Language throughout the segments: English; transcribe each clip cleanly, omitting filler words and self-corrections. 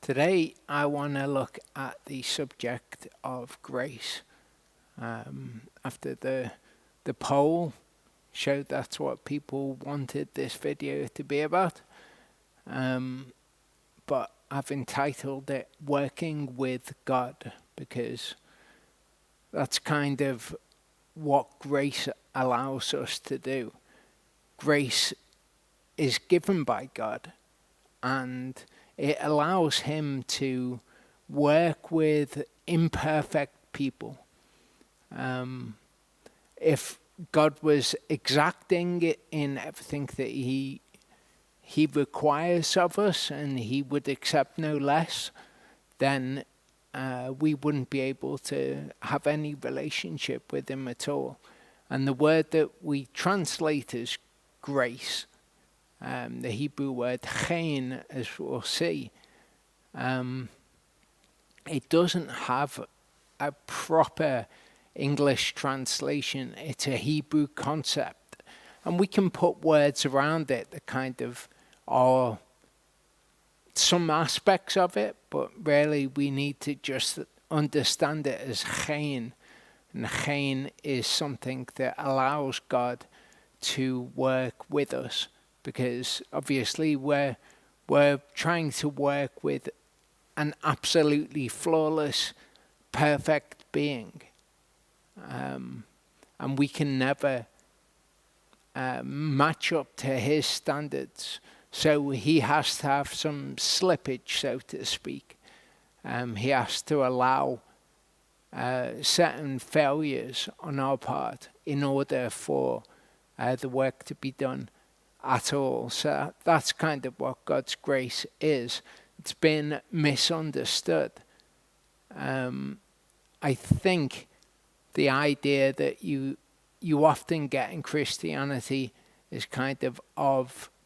Today, I want to look at the subject of grace. After the poll showed that's what people wanted this video to be about, but I've entitled it Working with God, because that's kind of what grace allows us to do. Grace is given by God, and it allows him to work with imperfect people. If God was exacting in everything that he requires of us, and he would accept no less, then we wouldn't be able to have any relationship with him at all. And the word that we translate as grace, the Hebrew word chen, as we'll see, it doesn't have a proper English translation. It's a Hebrew concept, and we can put words around it that kind of are some aspects of it, but really we need to just understand it as chen. And chen is something that allows God to work with us, because obviously we're trying to work with an absolutely flawless, perfect being, and we can never match up to his standards. So he has to have some slippage, so to speak. He has to allow certain failures on our part in order for the work to be done at all. So that's kind of what God's grace is. It's been misunderstood. I think the idea that you often get in Christianity is kind of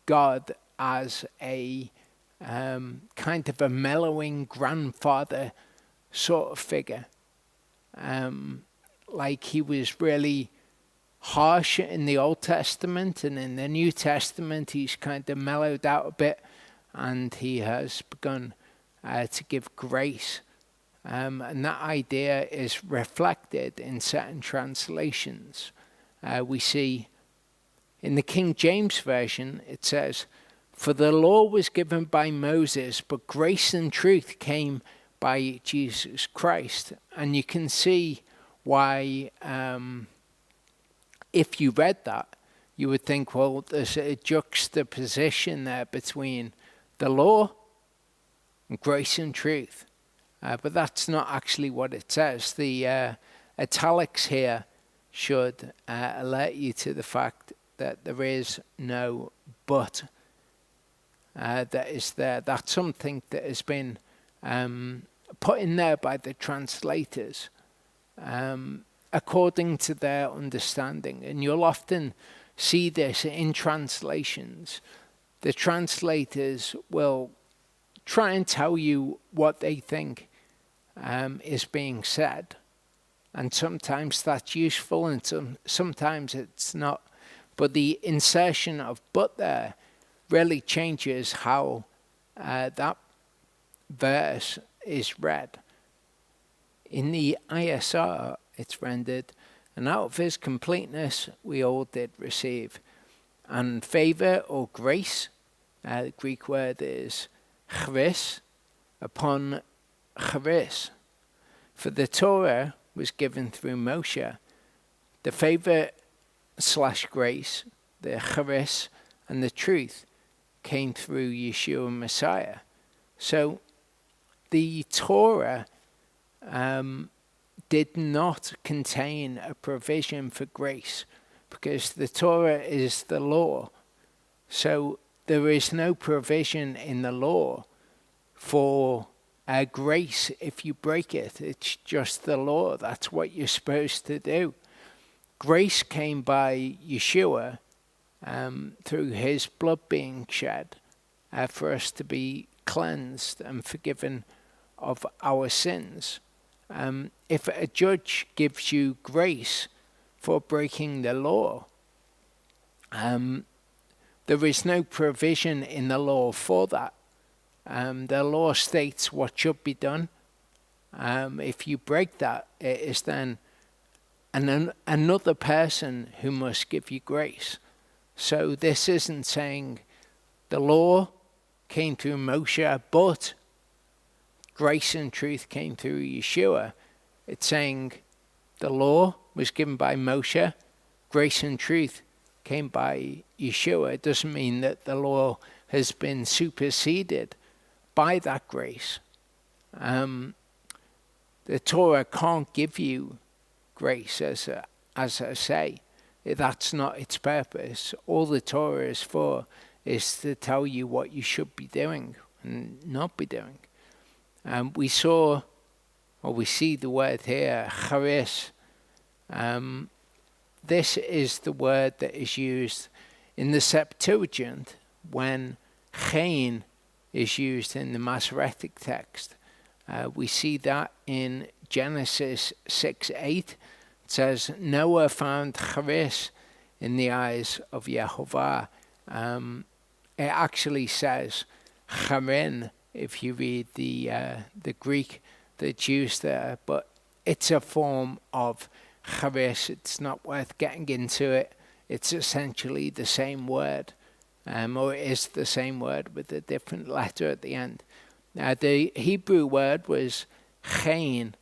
God as a kind of a mellowing grandfather sort of figure. Like he was really harsh in the Old Testament, and in the New Testament he's kind of mellowed out a bit, and he has begun to give grace. And that idea is reflected in certain translations. We see in the King James Version, it says, "For the law was given by Moses, but grace and truth came by Jesus Christ." And you can see why, if you read that, you would think, well, there's a juxtaposition there between the law and grace and truth. But that's not actually what it says. The italics here should alert you to the fact that there is no but that is there. That's something that has been put in there by the translators according to their understanding. And you'll often see this in translations. The translators will try and tell you what they think is being said. And sometimes that's useful, and sometimes it's not. But the insertion of "but" there really changes how that verse is read. In the ISR, it's rendered, "And out of his completeness we all did receive." And favor or grace, the Greek word is charis, upon charis. For the Torah was given through Moshe. The favor/grace, the charis, and the truth came through Yeshua Messiah. So the Torah did not contain a provision for grace, because the Torah is the law. So there is no provision in the law for grace if you break it. It's just the law. That's what you're supposed to do. Grace came by Yeshua through his blood being shed for us to be cleansed and forgiven of our sins. If a judge gives you grace for breaking the law, there is no provision in the law for that. The law states what should be done. If you break that, it is then another person who must give you grace. So this isn't saying the law came through Moshe, but grace and truth came through Yeshua. It's saying the law was given by Moshe, grace and truth came by Yeshua. It doesn't mean that the law has been superseded by that grace. The Torah can't give you grace, as I say. That's not its purpose. All the Torah is for is to tell you what you should be doing and not be doing. We see the word here, charis. This is the word that is used in the Septuagint when chen is used in the Masoretic text. We see that in Genesis 6:8. It says, Noah found charis in the eyes of Yehovah. It actually says charin if you read the Greek that's used there, but it's a form of charis. It's not worth getting into it. It's essentially the same word, or it is the same word with a different letter at the end. The Hebrew word was chen,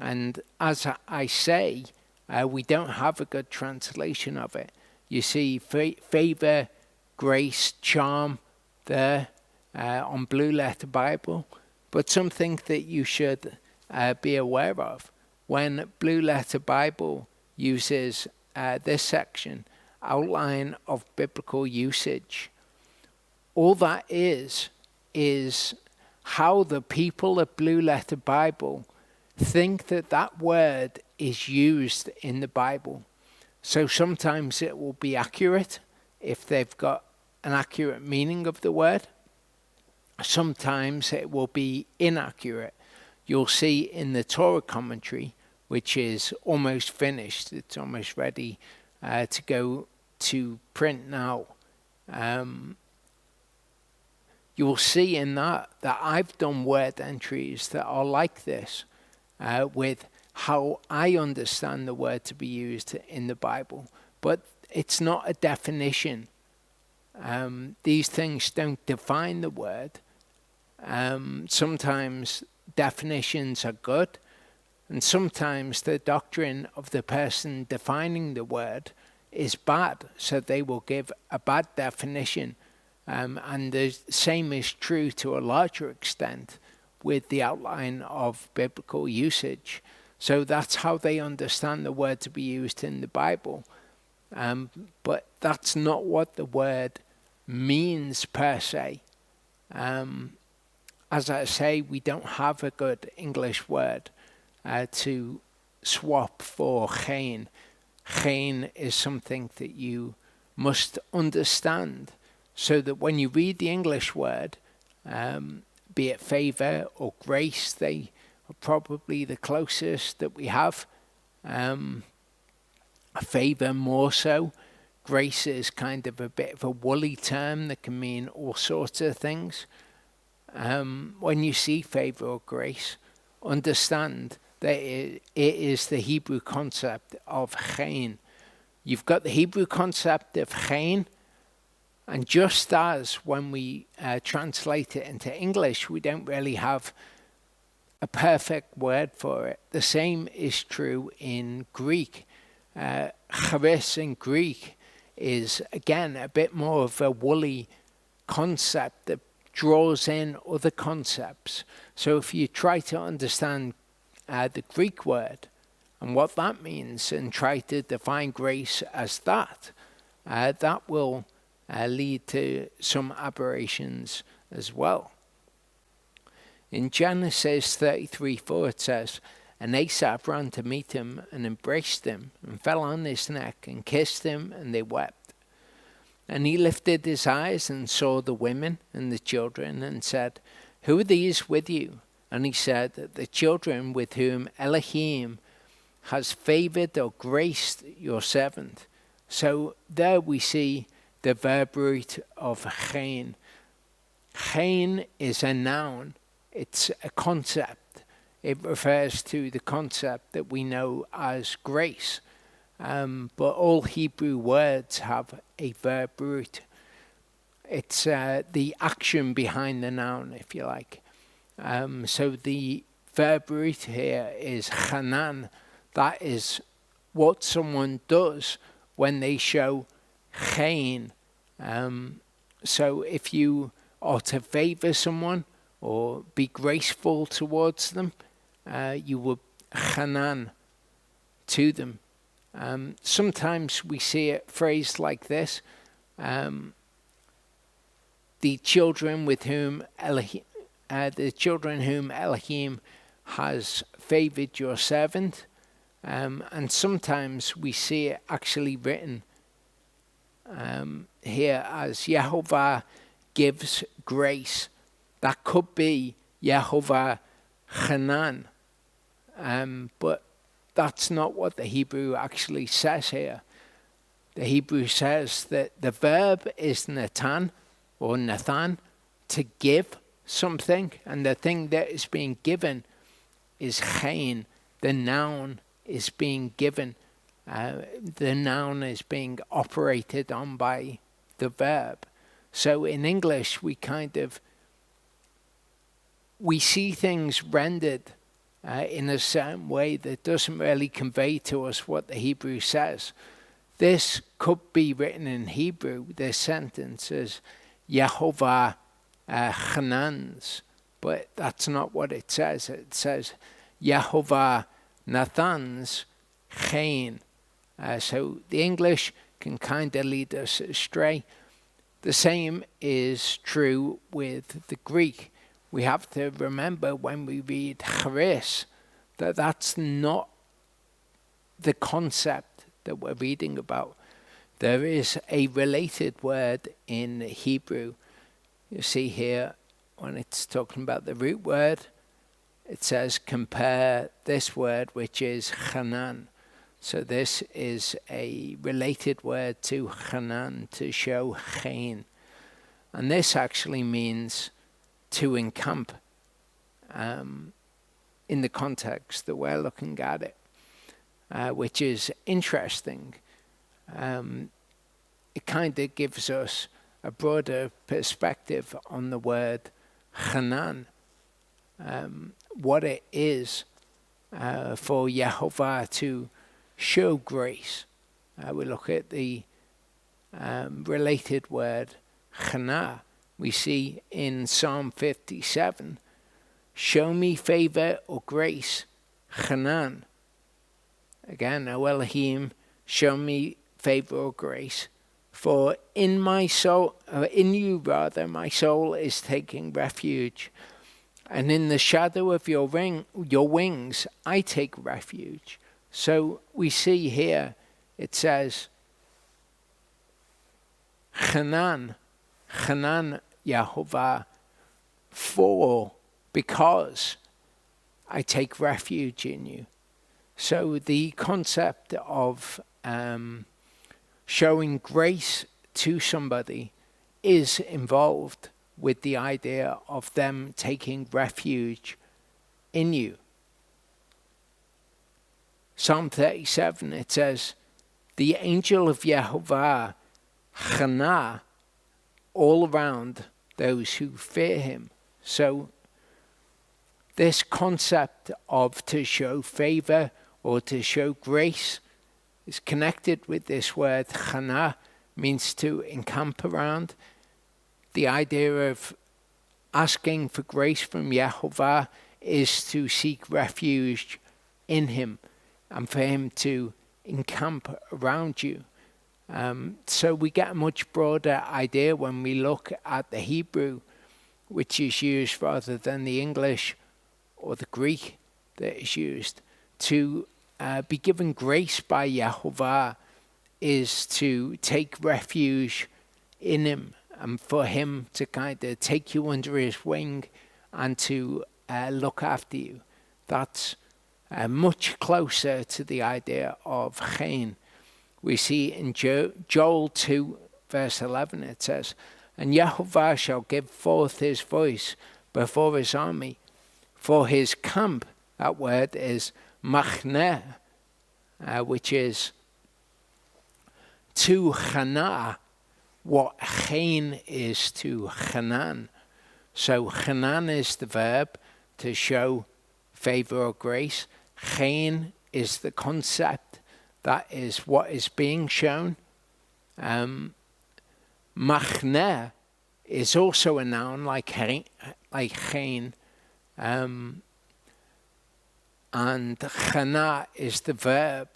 and as I say, we don't have a good translation of it. You see favor, grace, charm there on Blue Letter Bible, but something that you should be aware of. When Blue Letter Bible uses this section, outline of biblical usage, all that is how the people at Blue Letter Bible think that word is used in the Bible. So sometimes it will be accurate if they've got an accurate meaning of the word. Sometimes it will be inaccurate. You'll see in the Torah commentary, which is almost finished, it's almost ready to go to print now. You will see in that I've done word entries that are like this with how I understand the word to be used in the Bible. But it's not a definition. These things don't define the word. Sometimes definitions are good, and sometimes the doctrine of the person defining the word is bad, so they will give a bad definition. And the same is true to a larger extent with the outline of biblical usage. So that's how they understand the word to be used in the Bible. But that's not what the word means per se. As I say, we don't have a good English word to swap for chen. Chen is something that you must understand, so that when you read the English word, be it favor or grace, they are probably the closest that we have. Favor more so. Grace is kind of a bit of a woolly term that can mean all sorts of things. When you see favor or grace, understand that it is the Hebrew concept of chen. You've got the Hebrew concept of chen, and just as when we translate it into English, we don't really have a perfect word for it. The same is true in Greek. Charis in Greek is, again, a bit more of a woolly concept that draws in other concepts. So if you try to understand the Greek word and what that means and try to define grace as that will lead to some aberrations as well. In Genesis 33:4 it says, and Esau ran to meet him and embraced him and fell on his neck and kissed him, and they wept. And he lifted his eyes and saw the women and the children and said, who are these with you? And he said, the children with whom Elohim has favored or graced your servant. So there we see the verb root of chen. Chen is a noun. It's a concept. It refers to the concept that we know as grace. But all Hebrew words have a verb root. It's the action behind the noun, if you like. So the verb root here is chanan. That is what someone does when they show chen. So if you are to favor someone or be graceful towards them, you will chanan to them. Sometimes we see it phrased like this: the children whom Elohim has favored your servant. And sometimes we see it actually written here as Yehovah gives grace. That could be Yehovah Chanan, but that's not what the Hebrew actually says here. The Hebrew says that the verb is Natan or Nathan, to give something, and the thing that is being given is Chen. The noun is being given. The noun is being operated on by the verb. So in English, we see things rendered in a certain way that doesn't really convey to us what the Hebrew says. This could be written in Hebrew. This sentence is Yehovah Chanans, but that's not what it says. It says Yehovah Nathans Chen. So the English can kind of lead us astray. The same is true with the Greek. We have to remember when we read charis that that's not the concept that we're reading about. There is a related word in Hebrew. You see here when it's talking about the root word, it says compare this word, which is chanan. So this is a related word to chanan, to show chen. And this actually means to encamp in the context that we're looking at it, which is interesting. It kind of gives us a broader perspective on the word chanan, what it is for Yehovah to show grace. We look at the related word chana. We see in Psalm 57, show me favor or grace, chanan. Again, O Elohim, show me favor or grace. For in my soul, my soul is taking refuge. And in the shadow of your wings, I take refuge. So we see here, it says, Chanan Yehovah, because I take refuge in you. So the concept of showing grace to somebody is involved with the idea of them taking refuge in you. Psalm 37, it says, the angel of Yehovah, Chana, all around those who fear him. So this concept of to show favor or to show grace is connected with this word chana, means to encamp around. The idea of asking for grace from Yehovah is to seek refuge in him and for him to encamp around you. So we get a much broader idea when we look at the Hebrew, which is used rather than the English or the Greek that is used. To be given grace by Yehovah is to take refuge in him and for him to kind of take you under his wing and to look after you. That's much closer to the idea of chen. We see in Joel 2, verse 11, it says, And Yehovah shall give forth his voice before his army. For his camp, that word is machneh, which is to Chana, what Chain is to Chanan. So Chanan is the verb to show favor or grace. Chain is the concept, that is what is being shown. Machneh is also a noun like Chain. And Chana is the verb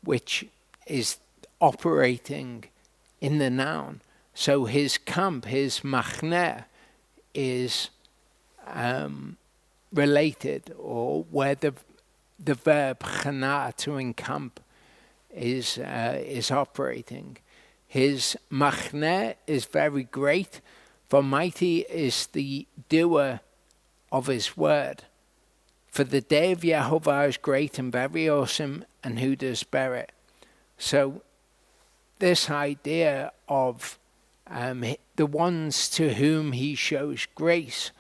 which is operating in the noun. So his camp, his machneh, is related, or where the verb chana, to encamp, is operating. His machneh is very great, for mighty is the doer of his word. For the day of Yehovah is great and very awesome, and who does bear it? So this idea of the ones to whom he shows grace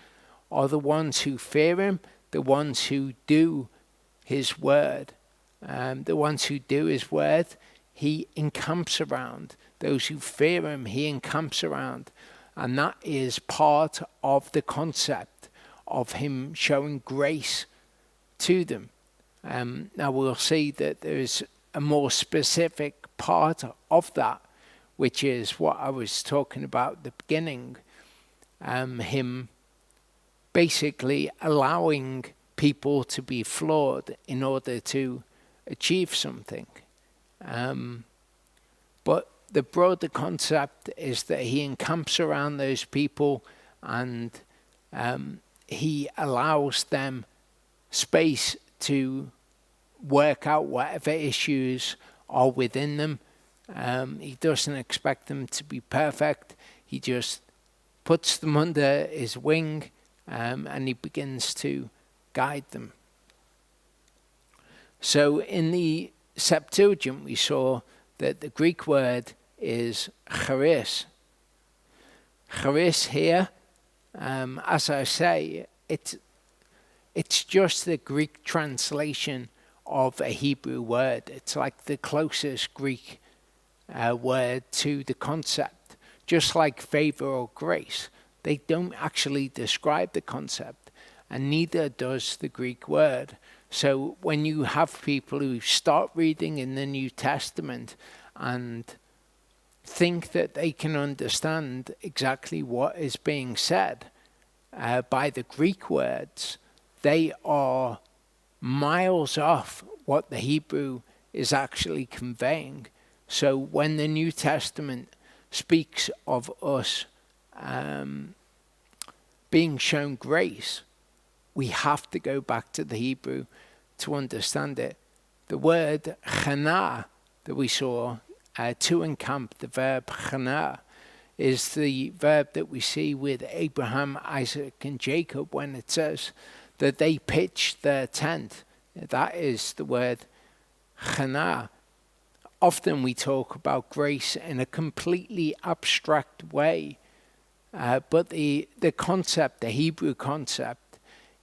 are the ones who fear him, the ones who do his word. The ones who do his word, he encamps around. Those who fear him, he encamps around. And that is part of the concept of him showing grace to them. Now we'll see that there's a more specific part of that, which is what I was talking about at the beginning. Him basically allowing people to be flawed in order to achieve something. But the broader concept is that he encamps around those people, and he allows them space to work out whatever issues are within them. He doesn't expect them to be perfect. He just puts them under his wing, and he begins to guide them. So in the Septuagint, we saw that the Greek word is charis. Charis here, as I say, it's just the Greek translation of a Hebrew word. It's like the closest Greek word to the concept. Just like favor or grace, they don't actually describe the concept, and neither does the Greek word. So when you have people who start reading in the New Testament and think that they can understand exactly what is being said by the Greek words, they are miles off what the Hebrew is actually conveying. So when the New Testament speaks of us being shown grace, we have to go back to the Hebrew to understand it. The word chana that we saw, to encamp, the verb chana, is the verb that we see with Abraham, Isaac, and Jacob when it says that they pitched their tent. That is the word chana. Often we talk about grace in a completely abstract way, but the concept, the Hebrew concept,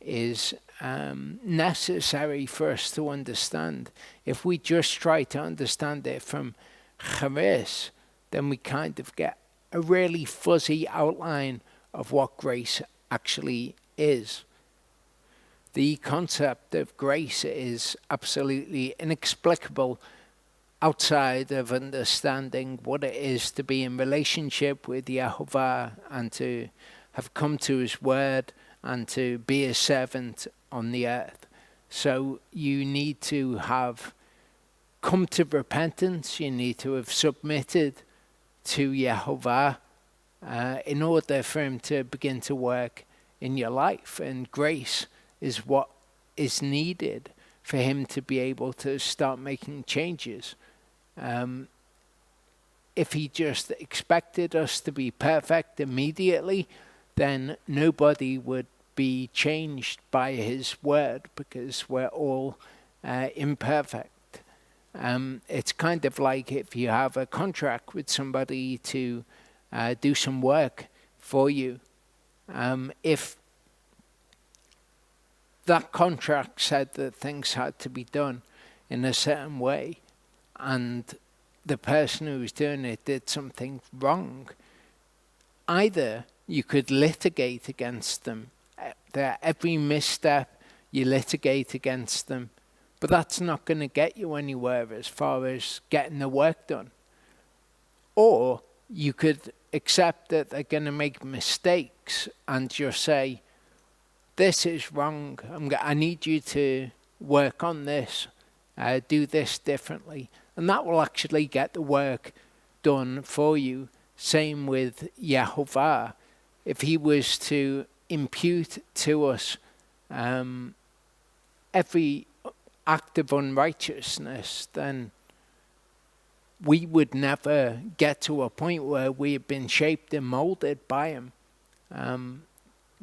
is necessary for us to understand. If we just try to understand it from charis, then we kind of get a really fuzzy outline of what grace actually is. The concept of grace is absolutely inexplicable outside of understanding what it is to be in relationship with Yehovah and to have come to his word and to be a servant on the earth. So you need to have come to repentance, you need to have submitted to Yehovah in order for him to begin to work in your life. And grace is what is needed for him to be able to start making changes. If he just expected us to be perfect immediately, then nobody would be changed by his word, because we're all imperfect. It's kind of like if you have a contract with somebody to do some work for you. If that contract said that things had to be done in a certain way, and the person who was doing it did something wrong, either you could litigate against them. Every misstep, you litigate against them. But that's not going to get you anywhere as far as getting the work done. Or you could accept that they're going to make mistakes and just say, this is wrong. I need you to work on this, do this differently. And that will actually get the work done for you. Same with Yehovah. If he was to impute to us every act of unrighteousness, then we would never get to a point where we have been shaped and molded by him.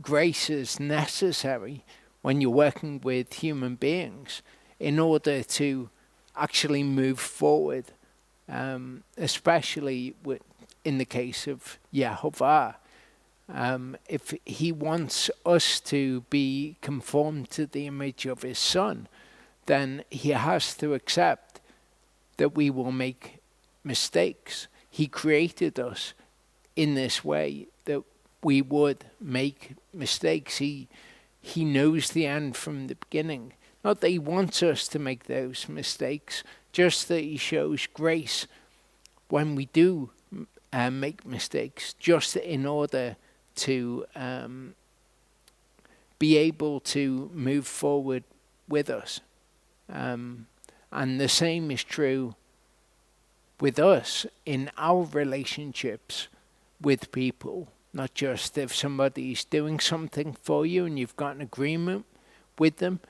Grace is necessary when you're working with human beings in order to actually move forward, especially in the case of Yehovah. If he wants us to be conformed to the image of his son, then he has to accept that we will make mistakes. He created us in this way that we would make mistakes. He knows the end from the beginning. Not that he wants us to make those mistakes, just that he shows grace when we do make mistakes, just in order to be able to move forward with us. And the same is true with us in our relationships with people. Not just if somebody's doing something for you and you've got an agreement with them,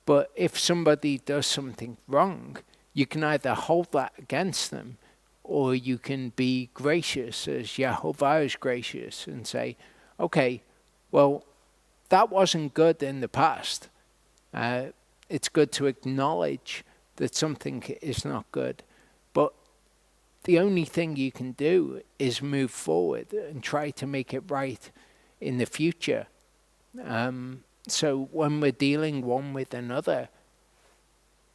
but if somebody does something wrong, you can either hold that against them, or you can be gracious, as Yehovah is gracious, and say, okay, well, that wasn't good in the past. It's good to acknowledge that something is not good. But the only thing you can do is move forward and try to make it right in the future. So when we're dealing one with another,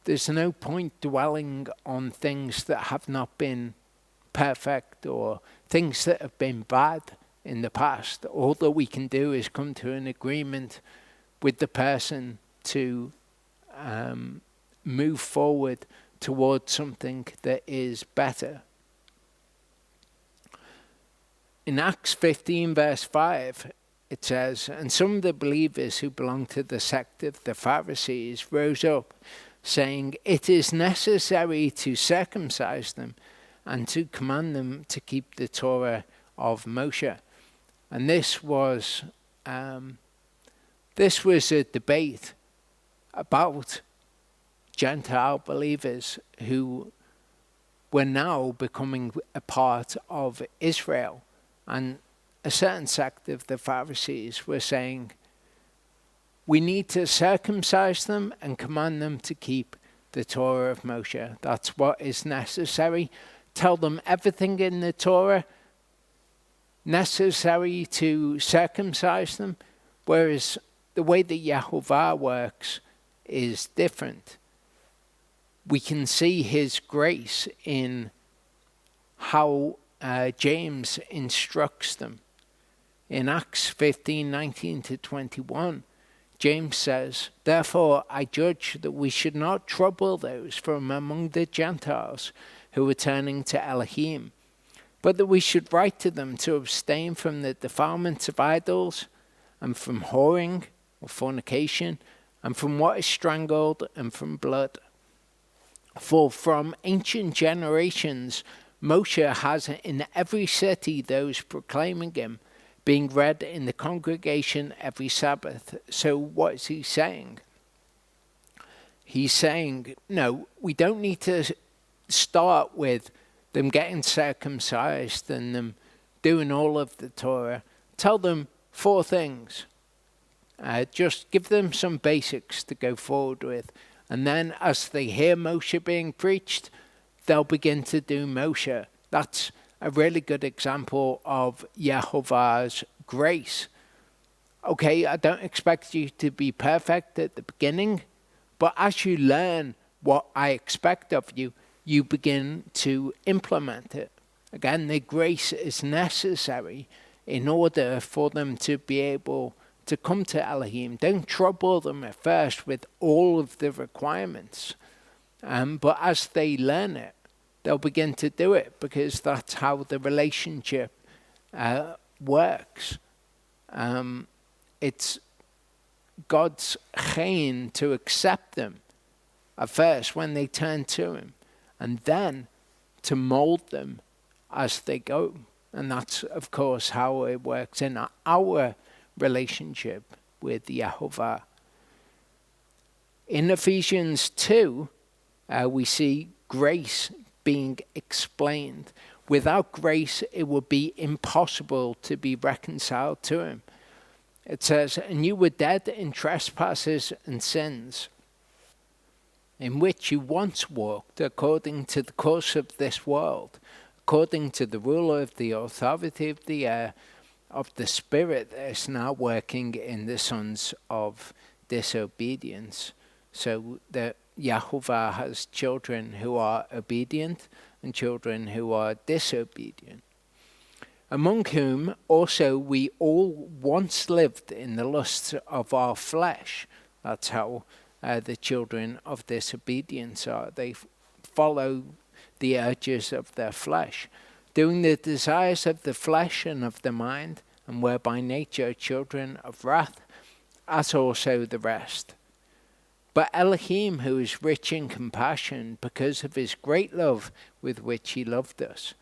there's no point dwelling on things that have not been perfect or things that have been bad in the past. All that we can do is come to an agreement with the person to move forward towards something that is better. In Acts 15 verse 5, it says, and some of the believers who belonged to the sect of the Pharisees rose up, saying, it is necessary to circumcise them and to command them to keep the Torah of Moshe. And this was a debate about Gentile believers who were now becoming a part of Israel. And a certain sect of the Pharisees were saying, we need to circumcise them and command them to keep the Torah of Moshe. That's what is necessary. Tell them everything in the Torah necessary to circumcise them, whereas the way that Yehovah works is different. We can see his grace in how James instructs them. In Acts 15:19-21, James says, therefore I judge that we should not trouble those from among the Gentiles who are turning to Elohim, but that we should write to them to abstain from the defilements of idols, and from whoring or fornication, and from what is strangled, and from blood. For from ancient generations Moshe has in every city those proclaiming him, being read in the congregation every Sabbath. So what is he saying? He's saying, no, we don't need to start with them getting circumcised and them doing all of the Torah. Tell them 4 things. Just give them some basics to go forward with. And then as they hear Moshe being preached, they'll begin to do Moshe. That's a really good example of Yehovah's grace. Okay, I don't expect you to be perfect at the beginning, but as you learn what I expect of you, you begin to implement it. Again, the grace is necessary in order for them to be able to come to Elohim. Don't trouble them at first with all of the requirements. But as they learn it, they'll begin to do it, because that's how the relationship works. It's God's chen to accept them at first when they turn to him, and then to mold them as they go. And that's, of course, how it works in our relationship with Yehovah. In Ephesians 2, we see grace being explained. Without grace, it would be impossible to be reconciled to him. It says, "And you were dead in trespasses and sins, in which you once walked according to the course of this world, according to the ruler of the authority of the air, of the spirit that is now working in the sons of disobedience." So that Yehovah has children who are obedient and children who are disobedient. "Among whom also we all once lived in the lusts of our flesh." That's how the children of disobedience are. They follow the urges of their flesh, doing the desires of the flesh and of the mind, and were by nature children of wrath, as also the rest. But Elohim, who is rich in compassion, because of his great love with which he loved us,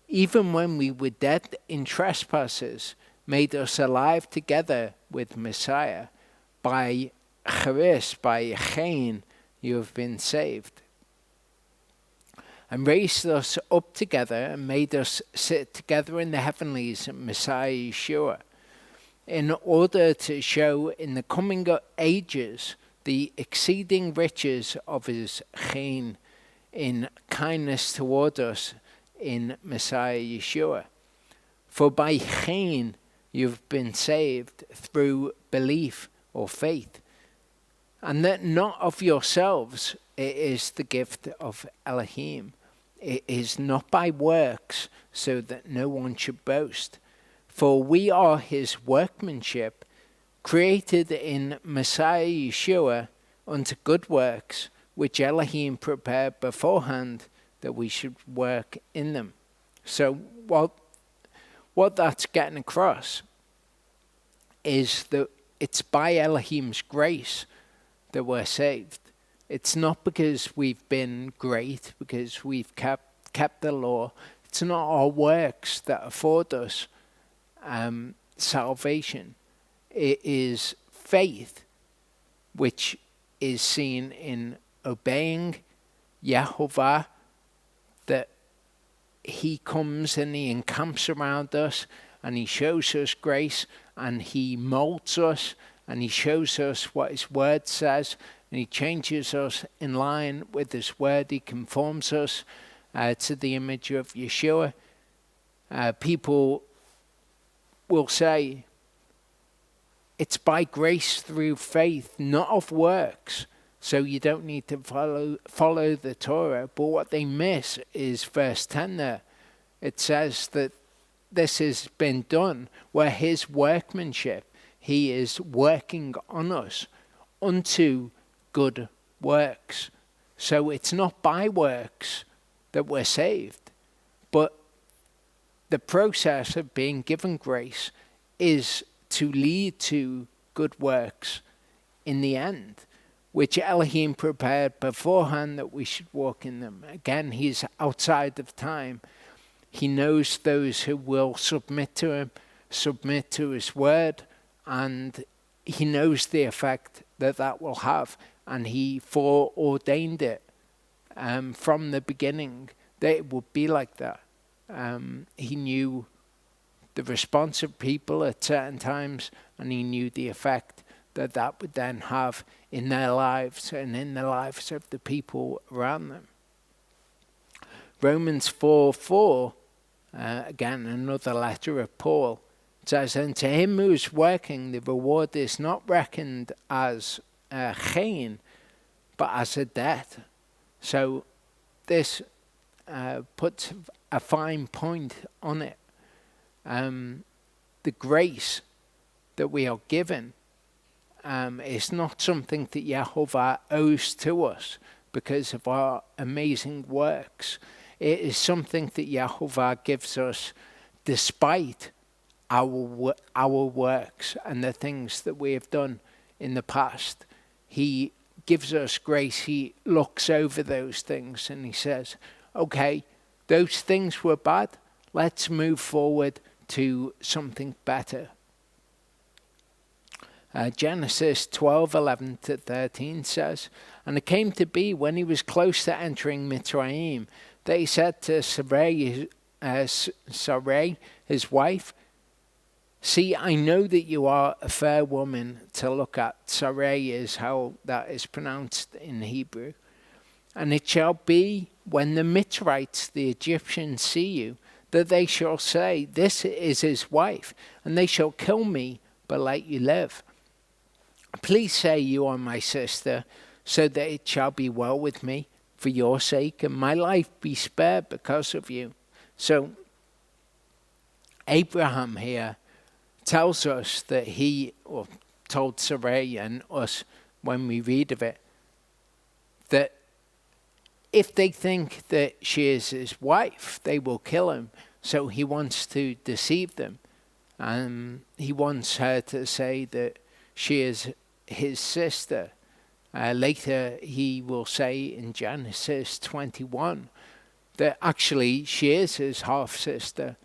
even when we were dead in trespasses, made us alive together with Messiah. By charis, by chen, you have been saved. And raised us up together and made us sit together in the heavenlies in Messiah Yeshua, in order to show in the coming ages the exceeding riches of his chen in kindness toward us in Messiah Yeshua. For by chen you've been saved through belief or faith, and that not of yourselves, it is the gift of Elohim. It is not by works, so that no one should boast. For we are his workmanship, created in Messiah Yeshua unto good works, which Elohim prepared beforehand that we should work in them. So what that's getting across is that it's by Elohim's grace that we're saved. It's not because we've been great, because we've kept the law. It's not our works that afford us salvation. It is faith, which is seen in obeying Yehovah, that he comes and he encamps around us and he shows us grace and he molds us and he shows us what his word says, and he changes us in line with his word. He conforms us to the image of Yeshua. People will say, it's by grace through faith, not of works. So you don't need to follow the Torah. But what they miss is verse 10 there. It says that this has been done where his workmanship, he is working on us unto good works. So it's not by works that we're saved, but the process of being given grace is to lead to good works in the end, which Elohim prepared beforehand that we should walk in them. Again, he's outside of time. He knows those who will submit to him, submit to his word, and he knows the effect that that will have. And he foreordained it from the beginning that it would be like that. He knew the response of people at certain times, and he knew the effect that that would then have in their lives and in the lives of the people around them. Romans 4:4 Again, another letter of Paul. It says, and to him who is working, the reward is not reckoned as a gain, but as a debt. So this puts a fine point on it. The grace that we are given is not something that Yehovah owes to us because of our amazing works. It is something that Yehovah gives us despite our works and the things that we have done in the past. He gives us grace. He looks over those things and he says, okay, those things were bad. Let's move forward to something better. Genesis 12:11-13 says, and it came to be when he was close to entering Mitzrayim, that he said to Sarai, his wife, see, I know that you are a fair woman to look at. Sarai is how that is pronounced in Hebrew. And it shall be when the Mitzrites, the Egyptians, see you, that they shall say, this is his wife, and they shall kill me, but let you live. Please say you are my sister, so that it shall be well with me for your sake, and my life be spared because of you. So Abraham here tells us that he, or told Sarai and us when we read of it, that if they think that she is his wife, they will kill him. So he wants to deceive them. He wants her to say that she is his sister. Later he will say in Genesis 21 that actually she is his half-sister.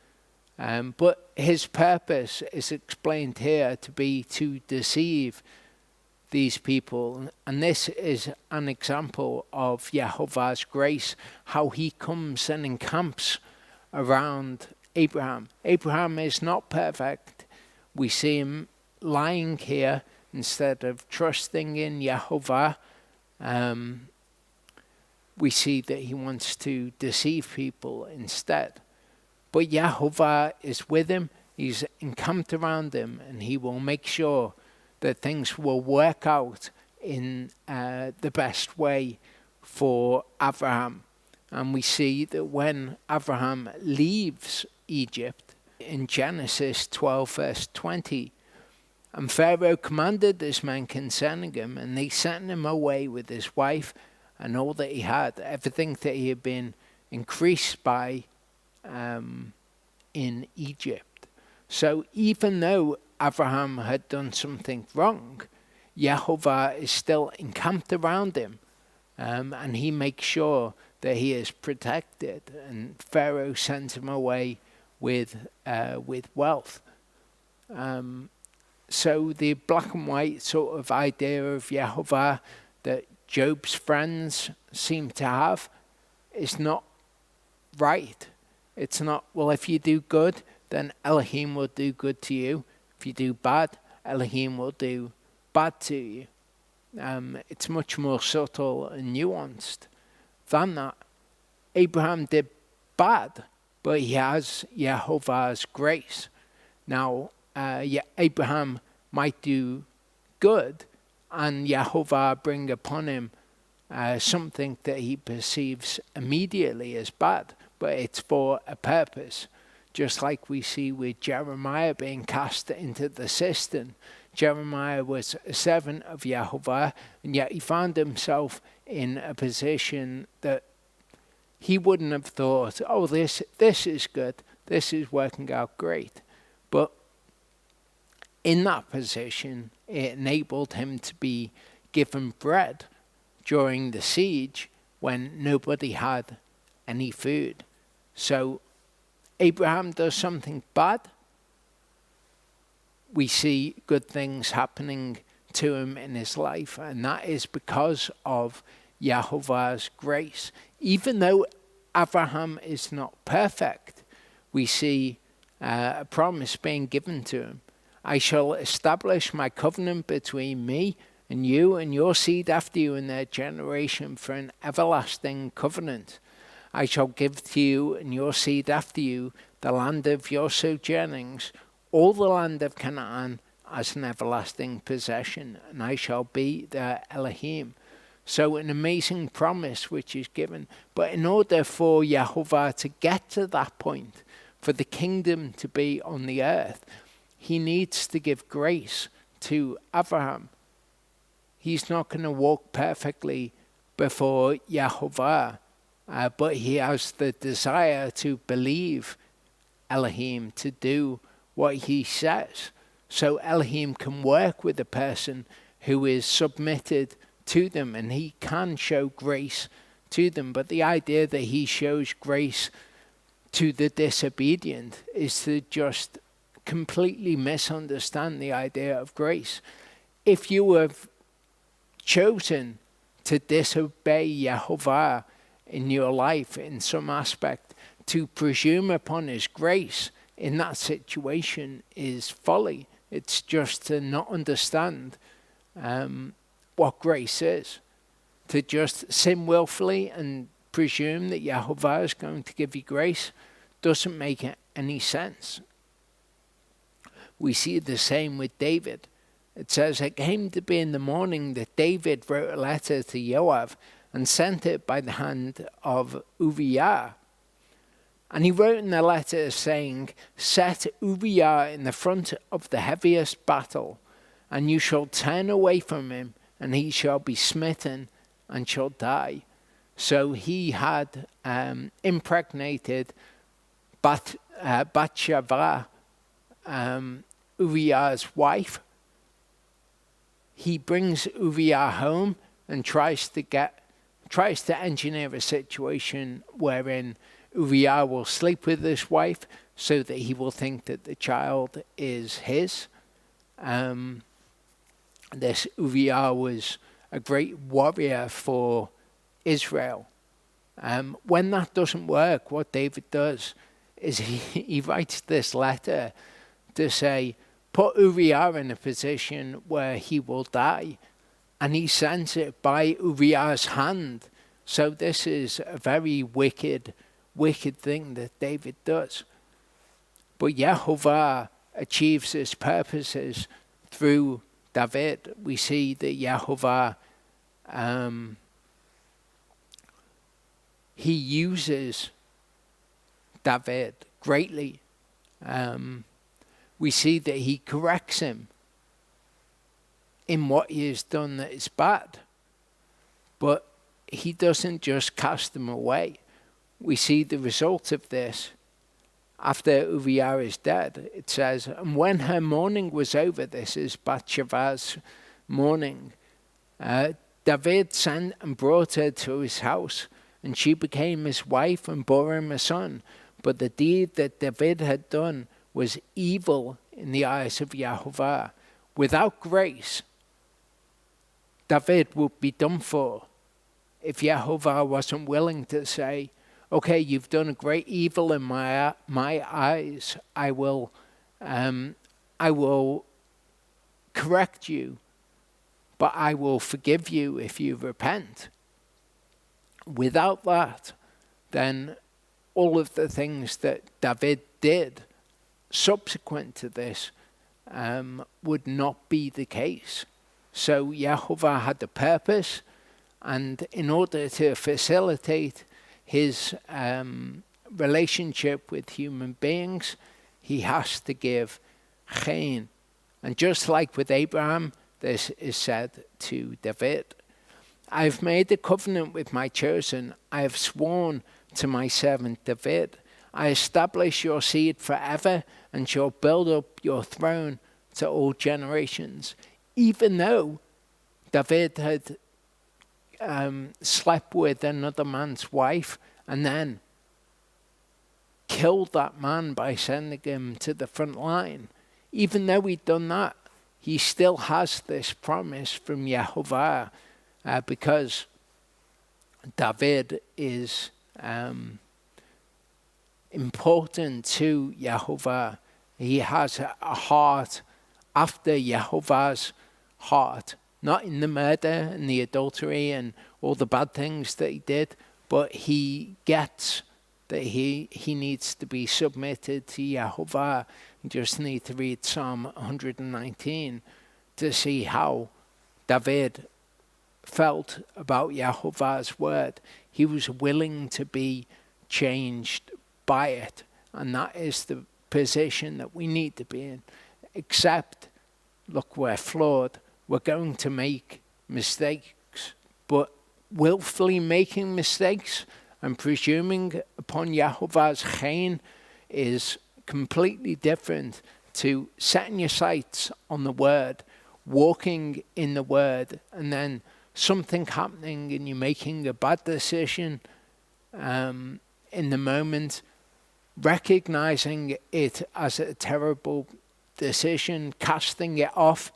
But his purpose is explained here to be to deceive these people. And this is an example of Yehovah's grace, how he comes and encamps around Abraham. Abraham is not perfect. We see him lying here instead of trusting in Yehovah. We see that he wants to deceive people instead. But Yehovah is with him. He's encamped around him, and he will make sure that things will work out in the best way for Abraham. And we see that when Abraham leaves Egypt, in Genesis 12 verse 20, and Pharaoh commanded his men concerning him, and they sent him away with his wife and all that he had, everything that he had been increased by in Egypt. So even though Abraham had done something wrong, Yehovah is still encamped around him, and he makes sure that he is protected. And Pharaoh sends him away with wealth. So the black and white sort of idea of Yehovah that Job's friends seem to have is not right. It's not, well, if you do good, then Elohim will do good to you. If you do bad, Elohim will do bad to you. It's much more subtle and nuanced than that. Abraham did bad, but he has Yehovah's grace. Now, Abraham might do good, and Yehovah bring upon him something that he perceives immediately as bad, but it's for a purpose. Just like we see with Jeremiah being cast into the cistern. Jeremiah was a servant of Yehovah, and yet he found himself in a position that he wouldn't have thought, oh, this is good, this is working out great. But in that position, it enabled him to be given bread during the siege when nobody had any food. So Abraham does something bad. We see good things happening to him in his life, and that is because of Yehovah's grace. Even though Abraham is not perfect, we see a promise being given to him. I shall establish my covenant between me and you and your seed after you in their generation for an everlasting covenant. I shall give to you and your seed after you the land of your sojournings, all the land of Canaan, as an everlasting possession, and I shall be their Elohim. So an amazing promise which is given. But in order for Yehovah to get to that point, for the kingdom to be on the earth, he needs to give grace to Abraham. He's not going to walk perfectly before Yehovah, but he has the desire to believe Elohim, to do what he says. So Elohim can work with a person who is submitted to them, and he can show grace to them. But the idea that he shows grace to the disobedient is to just completely misunderstand the idea of grace. If you have chosen to disobey Yehovah in your life in some aspect, to presume upon his grace in that situation is folly. It's just to not understand what grace is. To just sin willfully and presume that Yehovah is going to give you grace doesn't make any sense. We see the same with David. It says, it came to be in the morning that David wrote a letter to Joab and sent it by the hand of Uriah. And he wrote in the letter saying, set Uriah in the front of the heaviest battle, and you shall turn away from him, and he shall be smitten and shall die. So he had impregnated Bathsheba, Uriah's wife. He brings Uriah home and tries to engineer a situation wherein Uriah will sleep with his wife so that he will think that the child is his. This Uriah was a great warrior for Israel. When that doesn't work, what David does is he writes this letter to say, put Uriah in a position where he will die. And he sends it by Uriah's hand. So this is a very wicked thing that David does. But Yehovah achieves his purposes through David. We see that Yehovah, he uses David greatly. We see that he corrects him in what he has done that is bad. But he doesn't just cast him away. We see the result of this after Uriah is dead. It says, and when her mourning was over, this is Bathsheba's mourning, David sent and brought her to his house, and she became his wife and bore him a son. But the deed that David had done was evil in the eyes of Yehovah. Without grace, David would be done for if Yehovah wasn't willing to say, okay, you've done a great evil in my eyes. I will correct you, but I will forgive you if you repent. Without that, then all of the things that David did subsequent to this would not be the case. So Yehovah had a purpose, and in order to facilitate his relationship with human beings, he has to give chen. And just like with Abraham, this is said to David. I have made a covenant with my chosen. I have sworn to my servant David. I establish your seed forever and shall build up your throne to all generations. Even though David had slept with another man's wife and then killed that man by sending him to the front line, even though he'd done that, he still has this promise from Yehovah because David is important to Yehovah. He has a heart after Yehovah's heart, not in the murder and the adultery and all the bad things that he did, but he gets that he needs to be submitted to Yahovah. You just need to read Psalm 119 to see how David felt about Yahovah's word. He was willing to be changed by it, and that is the position that we need to be in. Except, look, we're flawed. We're going to make mistakes, but willfully making mistakes and presuming upon Yahovah's chen is completely different to setting your sights on the word, walking in the word, and then something happening and you're making a bad decision in the moment, recognizing it as a terrible decision, casting it off,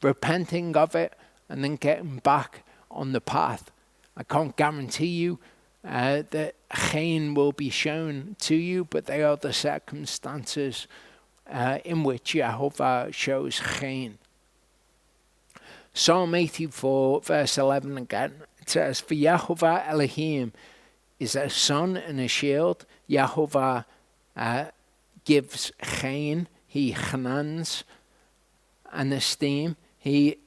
repenting of it, and then getting back on the path. I can't guarantee you that chen will be shown to you, but they are the circumstances in which Yahovah shows chen. Psalm 84, verse 11 again, it says, "For Yahovah Elohim is a sun and a shield. Yahovah gives chen, he chanans and esteem. He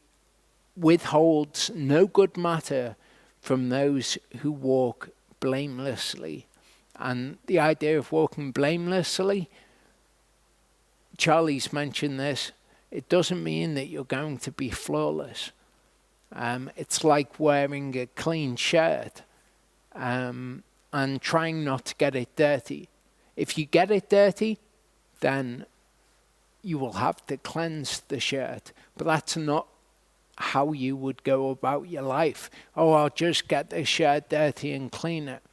withholds no good matter from those who walk blamelessly." And the idea of walking blamelessly, Charlie's mentioned this, it doesn't mean that you're going to be flawless. It's like wearing a clean shirt and trying not to get it dirty. If you get it dirty, then you will have to cleanse the shirt. But that's not how you would go about your life. Oh, I'll just get the shirt dirty and clean it.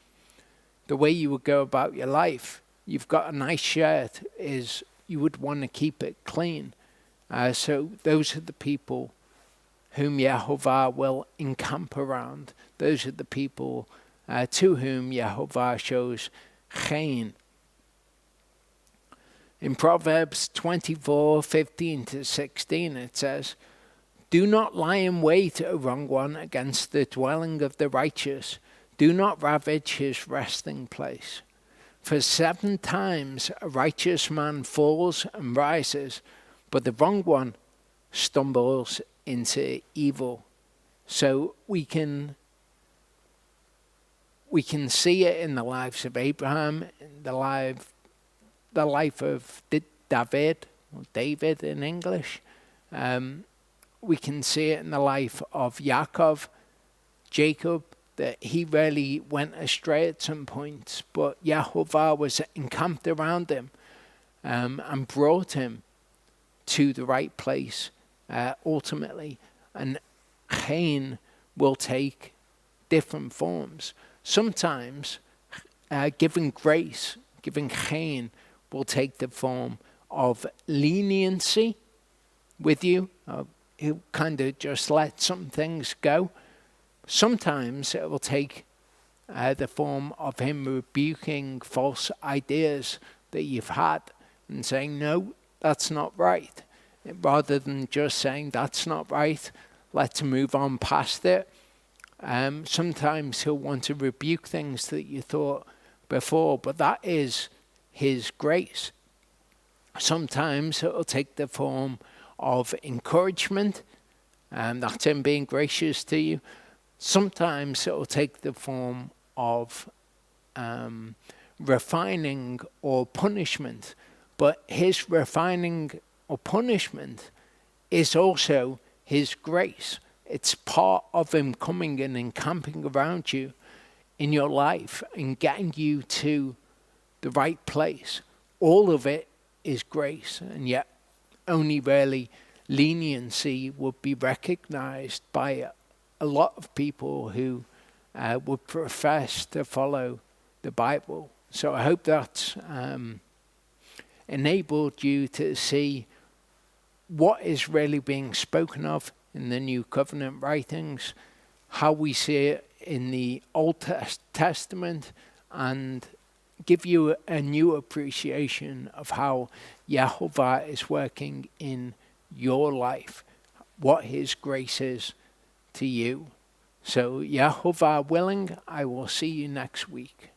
The way you would go about your life, you've got a nice shirt, is you would want to keep it clean. So those are the people whom Yahovah will encamp around. Those are the people to whom Yahovah shows chen. In Proverbs 24:15-16 it says, "Do not lie in wait, O wrong one, against the dwelling of the righteous. Do not ravage his resting place. For 7 times a righteous man falls and rises, but the wrong one stumbles into evil." So we can see it in the lives of Abraham, in the life of David, or David in English. We can see it in the life of Jacob, that he really went astray at some points, but Yahovah was encamped around him and brought him to the right place ultimately. And chen will take different forms. Sometimes giving grace, giving chen, will take the form of leniency with you. He'll kind of just let some things go. Sometimes it will take the form of him rebuking false ideas that you've had and saying, no, that's not right. Rather than just saying, that's not right, let's move on past it. Sometimes he'll want to rebuke things that you thought before, but that is his grace. Sometimes it will take the form of encouragement, and that's him being gracious to you. Sometimes it will take the form of refining or punishment, but his refining or punishment is also his grace. It's part of him coming and encamping around you in your life and getting you to the right place. All of it is grace, and yet only really leniency would be recognized by a lot of people who would profess to follow the Bible. So I hope that's enabled you to see what is really being spoken of in the New Covenant writings, how we see it in the Old Testament, and give you a new appreciation of how Yahovah is working in your life, what his grace is to you. So, Yahovah willing, I will see you next week.